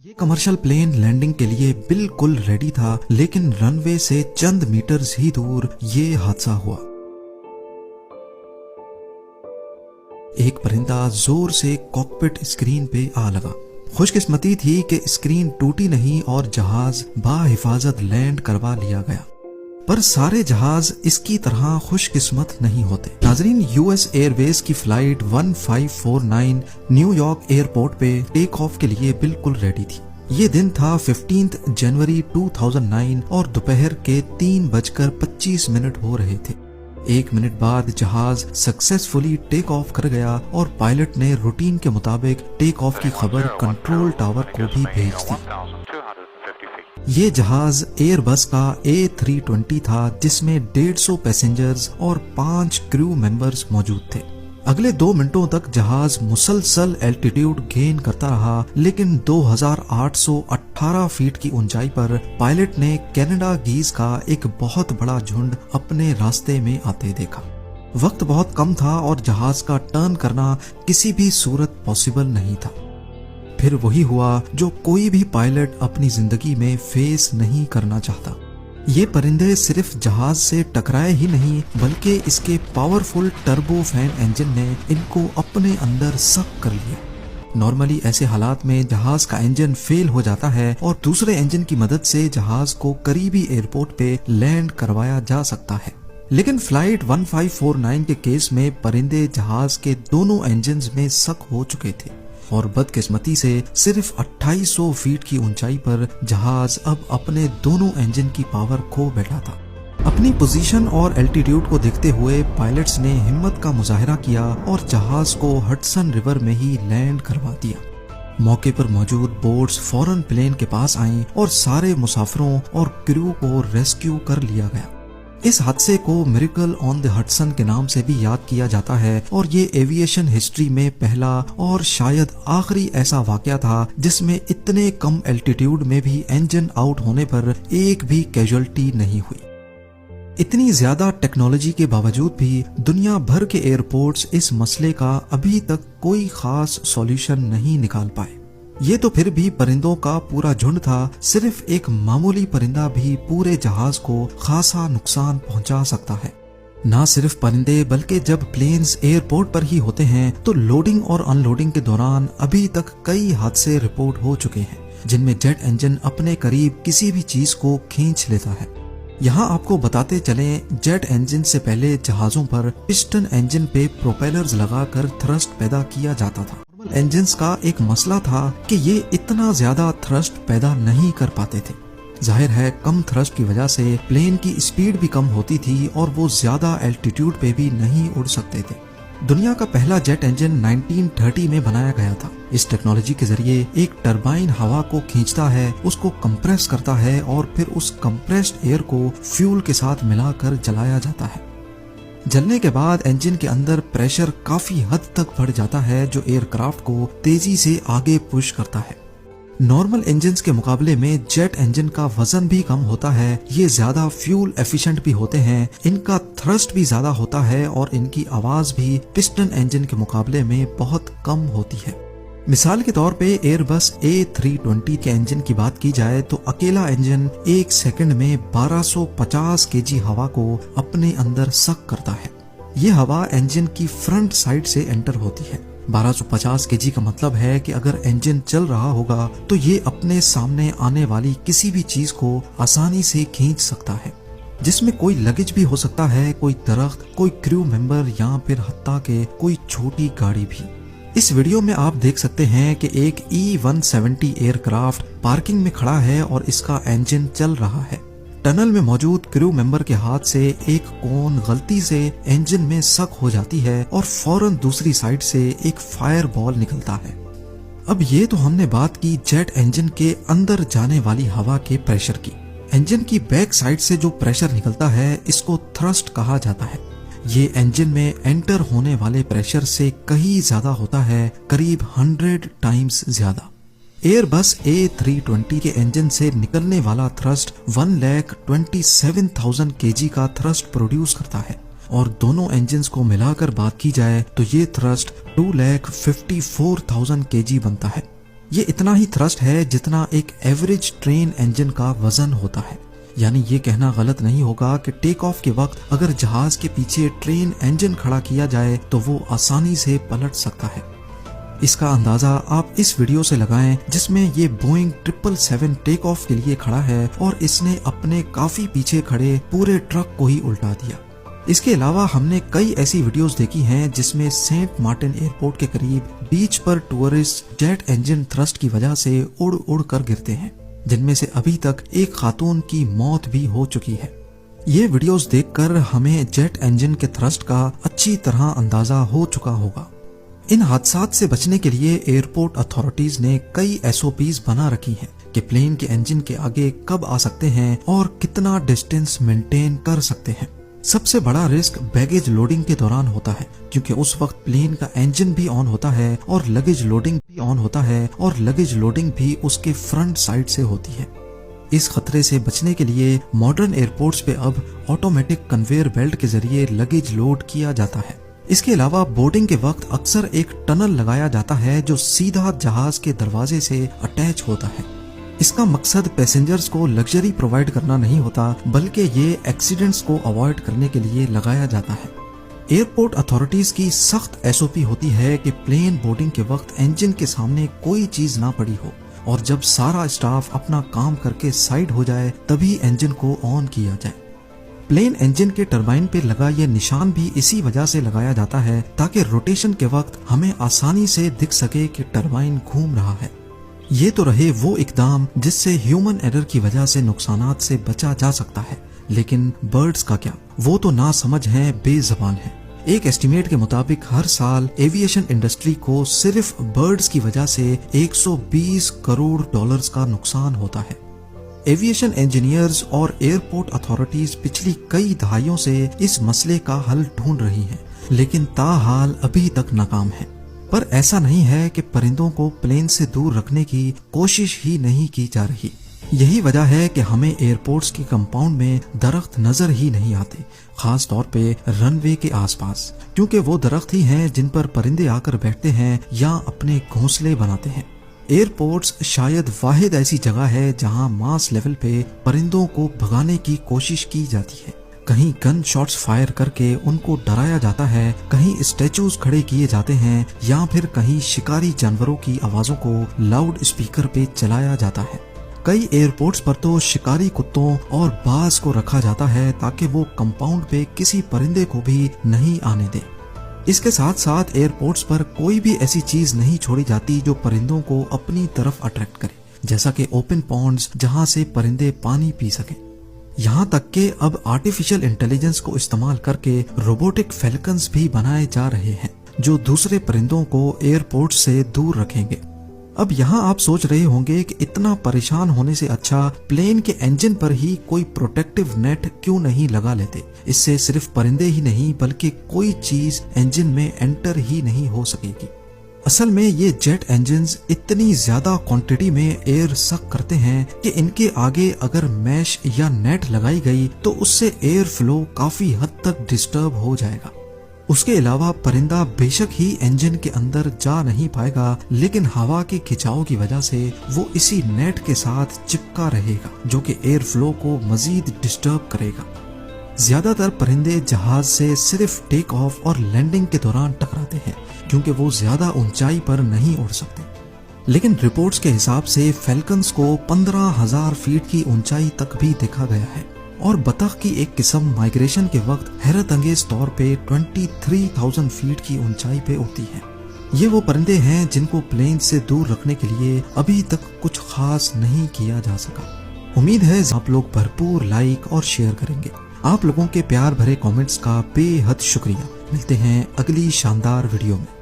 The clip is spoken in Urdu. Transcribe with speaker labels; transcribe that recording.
Speaker 1: یہ کمرشل پلین لینڈنگ کے لیے بالکل ریڈی تھا، لیکن رن وے سے چند میٹرز ہی دور یہ حادثہ ہوا۔ ایک پرندہ زور سے کاکپٹ اسکرین پہ آ لگا۔ خوش قسمتی تھی کہ اسکرین ٹوٹی نہیں اور جہاز بحفاظت لینڈ کروا لیا گیا، پر سارے جہاز اس کی طرح خوش قسمت نہیں ہوتے۔ ناظرین، یو ایس ایئر ویز کی فلائٹ 1549 نیو یارک ایئرپورٹ پہ ٹیک آف کے لیے بالکل ریڈی تھی۔ یہ دن تھا 15 جنوری 2009 اور دوپہر کے 3:25 ہو رہے تھے۔ 1 منٹ بعد جہاز سکسیسفلی ٹیک آف کر گیا اور پائلٹ نے روٹین کے مطابق ٹیک آف کی خبر کنٹرول ٹاور کو بھی بھیج دی۔ یہ جہاز ایئر بس کا A320 تھا، جس میں 150 پیسنجرز اور 5 کریو ممبرز موجود تھے۔ اگلے 2 منٹوں تک جہاز مسلسل الٹیٹیوڈ گین کرتا رہا، لیکن 2818 فیٹ کی اونچائی پر پائلٹ نے کینیڈا گیز کا ایک بہت بڑا جھنڈ اپنے راستے میں آتے دیکھا۔ وقت بہت کم تھا اور جہاز کا ٹرن کرنا کسی بھی صورت پاسبل نہیں تھا۔ پھر وہی ہوا جو کوئی بھی پائلٹ اپنی زندگی میں فیس نہیں کرنا چاہتا۔ یہ پرندے صرف جہاز سے ٹکرائے ہی نہیں، بلکہ اس کے پاورفل ٹربو فین انجن نے ان کو اپنے اندر سک کر لیا۔ نارملی ایسے حالات میں جہاز کا انجن فیل ہو جاتا ہے اور دوسرے انجن کی مدد سے جہاز کو قریبی ایئرپورٹ پہ لینڈ کروایا جا سکتا ہے، لیکن فلائٹ 1549 کے کیس میں پرندے جہاز کے دونوں انجنز میں سک ہو چکے تھے اور بدقسمتی سے صرف 2800 فیٹ کی اونچائی پر جہاز اب اپنے دونوں انجن کی پاور کھو بیٹھا تھا۔ اپنی پوزیشن اور الٹیٹیوڈ کو دیکھتے ہوئے پائلٹس نے ہمت کا مظاہرہ کیا اور جہاز کو ہڈسن ریور میں ہی لینڈ کروا دیا۔ موقع پر موجود بوٹس فوراً پلین کے پاس آئیں اور سارے مسافروں اور کریو کو ریسکیو کر لیا گیا۔ اس حادثے کو میریکل آن دی ہڈسن کے نام سے بھی یاد کیا جاتا ہے اور یہ ایویشن ہسٹری میں پہلا اور شاید آخری ایسا واقعہ تھا جس میں اتنے کم الٹیٹیوڈ میں بھی انجن آؤٹ ہونے پر ایک بھی کیجوالٹی نہیں ہوئی۔ اتنی زیادہ ٹیکنالوجی کے باوجود بھی دنیا بھر کے ایئرپورٹس اس مسئلے کا ابھی تک کوئی خاص سولوشن نہیں نکال پائے۔ یہ تو پھر بھی پرندوں کا پورا جھنڈ تھا، صرف ایک معمولی پرندہ بھی پورے جہاز کو خاصا نقصان پہنچا سکتا ہے۔ نہ صرف پرندے بلکہ جب پلینز ایئرپورٹ پر ہی ہوتے ہیں تو لوڈنگ اور ان لوڈنگ کے دوران ابھی تک کئی حادثے رپورٹ ہو چکے ہیں، جن میں جیٹ انجن اپنے قریب کسی بھی چیز کو کھینچ لیتا ہے۔ یہاں آپ کو بتاتے چلیں، جیٹ انجن سے پہلے جہازوں پر پسٹن انجن پہ پروپیلرز لگا کر تھرسٹ پیدا کیا جاتا تھا۔ انجنز کا ایک مسئلہ تھا کہ یہ اتنا زیادہ تھرسٹ پیدا نہیں کر پاتے تھے۔ ظاہر ہے کم تھرسٹ کی وجہ سے پلین کی اسپیڈ بھی کم ہوتی تھی اور وہ زیادہ الٹیٹیوڈ پہ بھی نہیں اڑ سکتے تھے۔ دنیا کا پہلا جیٹ انجن 1930 میں بنایا گیا تھا۔ اس ٹیکنالوجی کے ذریعے ایک ٹربائن ہوا کو کھینچتا ہے، اس کو کمپریس کرتا ہے اور پھر اس کمپریسڈ ایئر کو فیول کے ساتھ ملا کر جلایا جاتا ہے۔ جلنے کے بعد انجن کے اندر پریشر کافی حد تک بڑھ جاتا ہے جو ایئر کرافٹ کو تیزی سے آگے پش کرتا ہے۔ نارمل انجنز کے مقابلے میں جیٹ انجن کا وزن بھی کم ہوتا ہے، یہ زیادہ فیول ایفیشنٹ بھی ہوتے ہیں، ان کا تھرسٹ بھی زیادہ ہوتا ہے اور ان کی آواز بھی پسٹن انجن کے مقابلے میں بہت کم ہوتی ہے۔ مثال کے طور پہ ایئر بس A320 کے انجن کی بات کی جائے تو اکیلا انجن 1 سیکنڈ میں 1250 kg ہوا کو اپنے اندر سک کرتا ہے۔ یہ ہوا انجن کی فرنٹ سائڈ سے انٹر ہوتی ہے۔ 1250 kg کا مطلب ہے کہ اگر انجن چل رہا ہوگا تو یہ اپنے سامنے آنے والی کسی بھی چیز کو آسانی سے کھینچ سکتا ہے، جس میں کوئی لگیج بھی ہو سکتا ہے، کوئی درخت، کوئی کریو ممبر یا پھر حتیٰ کہ کوئی چھوٹی گاڑی بھی۔ اس ویڈیو میں آپ دیکھ سکتے ہیں کہ ایک E170 ایئر کرافٹ پارکنگ میں کھڑا ہے اور اس کا انجن چل رہا ہے۔ ٹنل میں موجود کریو ممبر کے ہاتھ سے ایک کون غلطی سے انجن میں سک ہو جاتی ہے اور فوراً دوسری سائڈ سے ایک فائر بال نکلتا ہے۔ اب یہ تو ہم نے بات کی جیٹ انجن کے اندر جانے والی ہوا کے پریشر کی۔ انجن کی بیک سائڈ سے جو پریشر نکلتا ہے اس کو تھرسٹ کہا جاتا ہے۔ یہ انجن میں انٹر ہونے والے پریشر سے کہیں زیادہ ہوتا ہے، قریب 100 ٹائمز زیادہ۔ ایئر بس A320 کے انجن سے نکلنے والا تھرسٹ 1,27,000 kg کا تھرسٹ پروڈیوس کرتا ہے اور دونوں انجنز کو ملا کر بات کی جائے تو یہ تھرسٹ 2,54,000 kg بنتا ہے۔ یہ اتنا ہی تھرسٹ ہے جتنا ایک ایوریج ٹرین انجن کا وزن ہوتا ہے. یعنی یہ کہنا غلط نہیں ہوگا کہ ٹیک آف کے وقت اگر جہاز کے پیچھے ٹرین انجن کھڑا کیا جائے تو وہ آسانی سے پلٹ سکتا ہے. اس کا اندازہ آپ اس ویڈیو سے لگائیں جس میں یہ بوئنگ 777 ٹیک آف کے لیے کھڑا ہے اور اس نے اپنے کافی پیچھے کھڑے پورے ٹرک کو ہی الٹا دیا. اس کے علاوہ ہم نے کئی ایسی ویڈیوز دیکھی ہیں جس میں سینٹ مارٹن ایئرپورٹ کے قریب بیچ پر ٹورسٹ جیٹ انجن تھرسٹ کی وجہ سے اڑ اڑ کر گرتے ہیں، جن میں سے ابھی تک ایک خاتون کی موت بھی ہو چکی ہے. یہ ویڈیوز دیکھ کر ہمیں جیٹ انجن کے تھرسٹ کا اچھی طرح اندازہ ہو چکا ہوگا. ان حادثات سے بچنے کے لیے ایئرپورٹ اتھارٹیز نے کئی SOPs بنا رکھی ہیں کہ پلین کے انجن کے آگے کب آ سکتے ہیں اور کتنا ڈسٹینس مینٹین کر سکتے ہیں. سب سے بڑا رسک بیگیج لوڈنگ کے دوران ہوتا ہے، کیونکہ اس وقت پلین کا انجن بھی آن ہوتا ہے اور لگیج لوڈنگ بھی آن ہوتا ہے اور لگیج لوڈنگ بھی اس کے فرنٹ سائڈ سے ہوتی ہے. اس خطرے سے بچنے کے لیے ماڈرن ایئرپورٹس پہ اب آٹومیٹک کنویئر بیلٹ کے ذریعے لگیج لوڈ کیا جاتا ہے. اس کے علاوہ بورڈنگ کے وقت اکثر ایک ٹنل لگایا جاتا ہے جو سیدھا جہاز کے دروازے سے اٹیچ ہوتا ہے. اس کا مقصد پیسنجرز کو لگژری پرووائڈ کرنا نہیں ہوتا، بلکہ یہ ایکسیڈنٹس کو اوائڈ کرنے کے لیے لگایا جاتا ہے. ایئرپورٹ اتھارٹیز کی سخت SOP ہوتی ہے کہ پلین بورڈنگ کے وقت انجن کے سامنے کوئی چیز نہ پڑی ہو اور جب سارا اسٹاف اپنا کام کر کے سائڈ ہو جائے تبھی انجن کو آن کیا جائے. پلین انجن کے ٹربائن پہ لگا یہ نشان بھی اسی وجہ سے لگایا جاتا ہے تاکہ روٹیشن کے وقت ہمیں آسانی سے دکھ سکے کہ ٹربائن گھوم رہا ہے. یہ تو رہے وہ اقدام جس سے ہیومن ایرر کی وجہ سے نقصانات سے بچا جا سکتا ہے، لیکن برڈز کا کیا؟ وہ تو نا سمجھ ہیں، بے زبان ہیں. ایک ایسٹیمیٹ کے مطابق ہر سال ایویشن انڈسٹری کو صرف برڈز کی وجہ سے $120 کروڑ کا نقصان ہوتا ہے. ایویشن انجینئرز اور ایئرپورٹ اتھارٹیز پچھلی کئی دہائیوں سے اس مسئلے کا حل ڈھونڈ رہی ہیں، لیکن تاحال ابھی تک ناکام ہیں. پر ایسا نہیں ہے کہ پرندوں کو پلین سے دور رکھنے کی کوشش ہی نہیں کی جا رہی. یہی وجہ ہے کہ ہمیں ایئرپورٹس کے کمپاؤنڈ میں درخت نظر ہی نہیں آتے، خاص طور پہ رن وے کے آس پاس، کیونکہ وہ درخت ہی ہیں جن پر پرندے آ کر بیٹھتے ہیں یا اپنے گھونسلے بناتے ہیں. ایئرپورٹس شاید واحد ایسی جگہ ہے جہاں ماس لیول پہ پرندوں کو بھگانے کی کوشش کی جاتی ہے. کہیں گن شاٹس فائر کر کے ان کو ڈرایا جاتا ہے، کہیں اسٹیچوز کھڑے کیے جاتے ہیں یا پھر کہیں شکاری جانوروں کی آوازوں کو لاؤڈ اسپیکر پہ چلایا جاتا ہے. کئی ایئرپورٹس پر تو شکاری کتوں اور باز کو رکھا جاتا ہے تاکہ وہ کمپاؤنڈ پہ کسی پرندے کو بھی نہیں آنے دے. اس کے ساتھ ساتھ ایئرپورٹس پر کوئی بھی ایسی چیز نہیں چھوڑی جاتی جو پرندوں کو اپنی طرف اٹریکٹ کرے، جیسا کہ اوپن پونڈز جہاں سے پرندے پانی پی سکیں. یہاں تک کہ اب آرٹیفیشل انٹیلیجنس کو استعمال کر کے روبوٹک فیلکنز بھی بنائے جا رہے ہیں جو دوسرے پرندوں کو ایئرپورٹ سے دور رکھیں گے. اب یہاں آپ سوچ رہے ہوں گے کہ اتنا پریشان ہونے سے اچھا پلین کے انجن پر ہی کوئی پروٹیکٹیو نیٹ کیوں نہیں لگا لیتے؟ اس سے صرف پرندے ہی نہیں بلکہ کوئی چیز انجن میں انٹر ہی نہیں ہو سکے گی. اصل میں یہ جیٹ انجنز اتنی زیادہ کوانٹٹی میں ایئر سک کرتے ہیں کہ ان کے آگے اگر میش یا نیٹ لگائی گئی تو اس سے ایئر فلو کافی حد تک ڈسٹرب ہو جائے گا. اس کے علاوہ پرندہ بے شک ہی انجن کے اندر جا نہیں پائے گا، لیکن ہوا کے کھچاؤ کی وجہ سے وہ اسی نیٹ کے ساتھ چپکا رہے گا جو کہ ایئر فلو کو مزید ڈسٹرب کرے گا. زیادہ تر پرندے جہاز سے صرف ٹیک آف اور لینڈنگ کے دوران ٹکراتے ہیں کیونکہ وہ زیادہ اونچائی پر نہیں اڑ سکتے. لیکن رپورٹس کے حساب سے فیلکنز کو 15,000 فیٹ کی اونچائی تک بھی دیکھا گیا ہے، اور بطخ کی ایک قسم مائگریشن کے وقت حیرت انگیز طور پہ 23,000 فیٹ کی اونچائی پہ اڑتی ہے. یہ وہ پرندے ہیں جن کو پلین سے دور رکھنے کے لیے ابھی تک کچھ خاص نہیں کیا جا سکا. امید ہے آپ لوگ بھرپور لائک اور شیئر کریں گے. آپ لوگوں کے پیار بھرے کامنٹس کا بے حد شکریہ. ملتے ہیں اگلی شاندار ویڈیو میں.